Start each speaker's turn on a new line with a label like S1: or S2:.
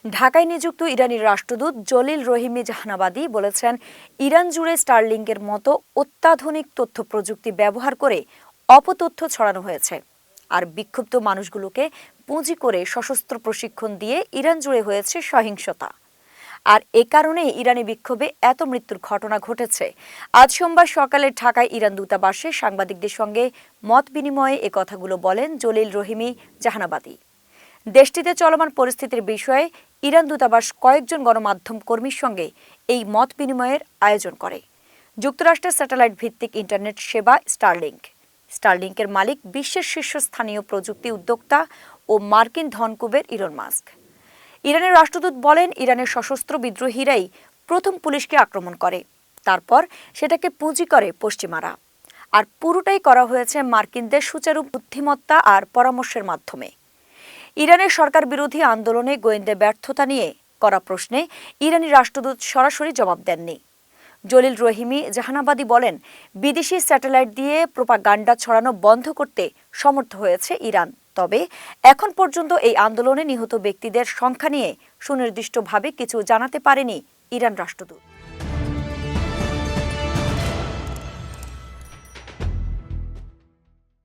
S1: ঢাকায় নিযুক্ত ইরানি রাষ্ট্রদূত জলিল রহিমি জাহানাবাদী বলেছেন, ইরান জুড়ে স্টারলিংকের মতো অত্যাধুনিক তথ্য প্রযুক্তি ব্যবহার করে অপতথ্য ছড়ানো হয়েছে। আর বিক্ষুব্ধ মানুষগুলোকে পুঁজি করে সশস্ত্র প্রশিক্ষণ দিয়ে ইরান জুড়ে হয়েছে সহিংসতা। আর এ কারণেই ইরানি বিক্ষোভে এত মৃত্যুর ঘটনা ঘটেছে। আজ সোমবার সকালে ঢাকায় ইরান দূতাবাসে সাংবাদিকদের সঙ্গে মত বিনিময়ে এ কথাগুলো বলেন জলিল রহিমি জাহানাবাদী। দেশটিতে চলমান পরিস্থিতির বিষয়ে ইরান দূতাবাস কয়েকজন গণমাধ্যম কর্মীর সঙ্গে এই মত বিনিময়ের আয়োজন করে। যুক্তরাষ্ট্রের স্যাটেলাইট ভিত্তিক ইন্টারনেট সেবা স্টারলিংকের মালিক বিশ্বের শীর্ষস্থানীয় প্রযুক্তি উদ্যোক্তা ও মার্কিন ধনকুবের ইলন মাস্ক। ইরানের রাষ্ট্রদূত বলেন, ইরানের সশস্ত্র বিদ্রোহীরাই প্রথম পুলিশকে আক্রমণ করে, তারপর সেটাকে পুঁজি করে পশ্চিমারা। আর পুরোটাই করা হয়েছে মার্কিনদের সুচারু বুদ্ধিমত্তা আর পরামর্শের মাধ্যমে। ইরানের সরকার বিরোধী আন্দোলনে গোয়েন্দা ব্যর্থতা নিয়ে করা প্রশ্নে ইরানি রাষ্ট্রদূত সরাসরি জবাব দেননি। জলিল রহিমি জাহানাবাদী বলেন, বিদেশি স্যাটেলাইট দিয়ে প্রোপাগান্ডা ছড়ানো বন্ধ করতে সমর্থ হয়েছে ইরান। তবে এখন পর্যন্ত এই আন্দোলনে নিহত ব্যক্তিদের সংখ্যা নিয়ে সুনির্দিষ্টভাবে কিছু জানাতে পারেনি ইরান রাষ্ট্রদূত।